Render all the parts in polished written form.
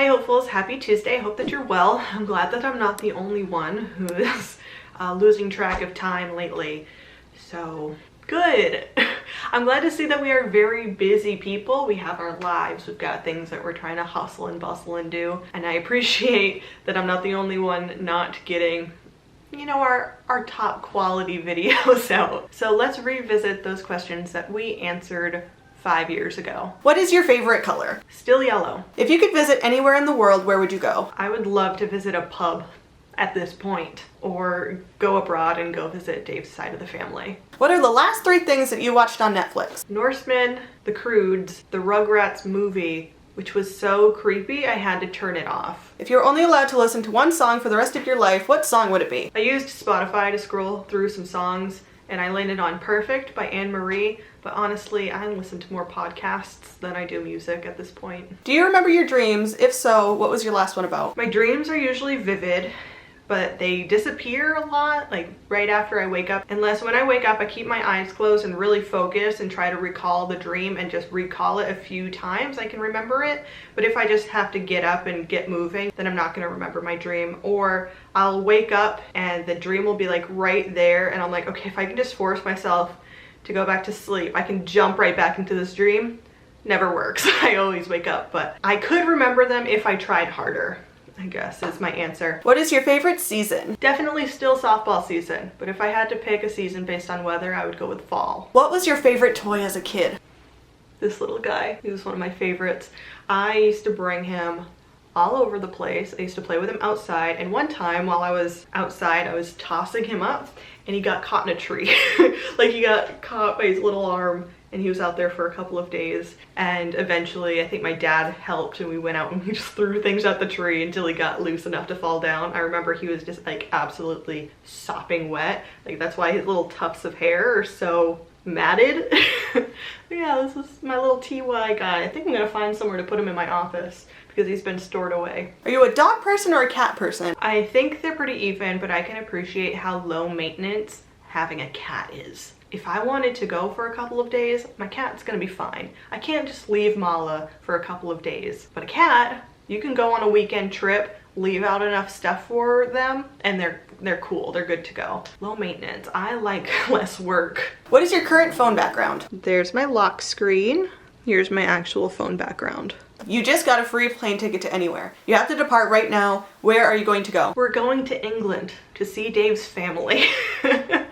hopefuls, happy Tuesday. I hope that you're well. I'm glad that I'm not the only one who is losing track of time lately. So good. I'm glad to see that we are very busy people. We have our lives. We've got things that we're trying to hustle and bustle and do. And I appreciate that I'm not the only one not getting, you know, our top quality videos out. So let's revisit those questions that we answered 5 years ago. What is your favorite color? Still yellow. If you could visit anywhere in the world, where would you go? I would love to visit a pub at this point, or go abroad and go visit Dave's side of the family. What are the last 3 things that you watched on Netflix? Norsemen, The Croods, the Rugrats movie, which was so creepy I had to turn it off. If you're only allowed to listen to one song for the rest of your life, what song would it be? I used Spotify to scroll through some songs and I landed on Perfect by Anne Marie, but honestly, I listen to more podcasts than I do music at this point. Do you remember your dreams? If so, what was your last one about? My dreams are usually vivid, but they disappear a lot, like right after I wake up. Unless when I wake up, I keep my eyes closed and really focus and try to recall the dream and just recall it a few times, I can remember it. But if I just have to get up and get moving, then I'm not gonna remember my dream. Or I'll wake up and the dream will be like right there and I'm like, okay, if I can just force myself to go back to sleep, I can jump right back into this dream. Never works. I always wake up, but I could remember them if I tried harder, I guess is my answer. What is your favorite season? Definitely still softball season, but if I had to pick a season based on weather, I would go with fall. What was your favorite toy as a kid? This little guy, he was one of my favorites. I used to bring him all over the place. I used to play with him outside, and one time while I was outside, I was tossing him up and he got caught in a tree. Like he got caught by his little arm and he was out there for a couple of days, and eventually I think my dad helped and we went out and we just threw things at the tree until he got loose enough to fall down. I remember he was just like absolutely sopping wet. Like that's why his little tufts of hair are so matted. Yeah, this is my little TY guy. I think I'm gonna find somewhere to put him in my office because he's been stored away. Are you a dog person or a cat person? I think they're pretty even, but I can appreciate how low maintenance having a cat is. If I wanted to go for a couple of days, my cat's gonna be fine. I can't just leave Mala for a couple of days. But a cat, you can go on a weekend trip, leave out enough stuff for them, and they're cool, they're good to go. Low maintenance, I like less work. What is your current phone background? There's my lock screen. Here's my actual phone background. You just got a free plane ticket to anywhere. You have to depart right now. Where are you going to go? We're going to England to see Dave's family.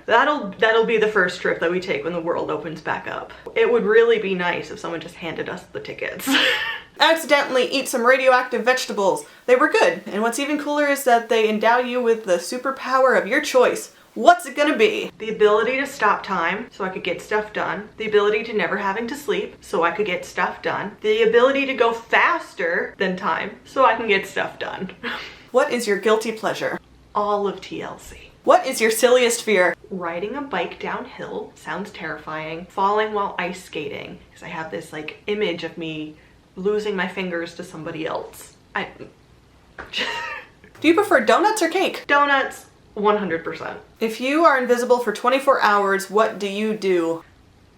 That'll be the first trip that we take when the world opens back up. It would really be nice if someone just handed us the tickets. Accidentally eat some radioactive vegetables. They were good. And what's even cooler is that they endow you with the superpower of your choice. What's it gonna be? The ability to stop time so I could get stuff done. The ability to never having to sleep so I could get stuff done. The ability to go faster than time so I can get stuff done. What is your guilty pleasure? All of TLC. What is your silliest fear? Riding a bike downhill sounds terrifying. Falling while ice skating, because I have this like image of me losing my fingers to somebody else. Do you prefer donuts or cake? Donuts, 100%. If you are invisible for 24 hours, what do you do?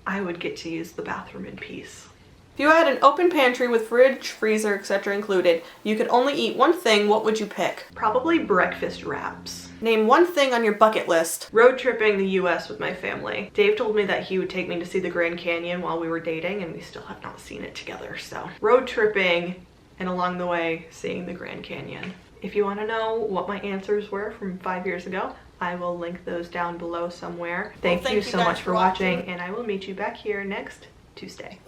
I would get to use the bathroom in peace. If you had an open pantry with fridge, freezer, etc. included, you could only eat one thing, what would you pick? Probably breakfast wraps. Name one thing on your bucket list. Road tripping the US with my family. Dave told me that he would take me to see the Grand Canyon while we were dating, and we still have not seen it together, so. Road tripping, and along the way, seeing the Grand Canyon. If you want to know what my answers were from 5 years ago, I will link those down below somewhere. Thank you so much for watching, and I will meet you back here next Tuesday.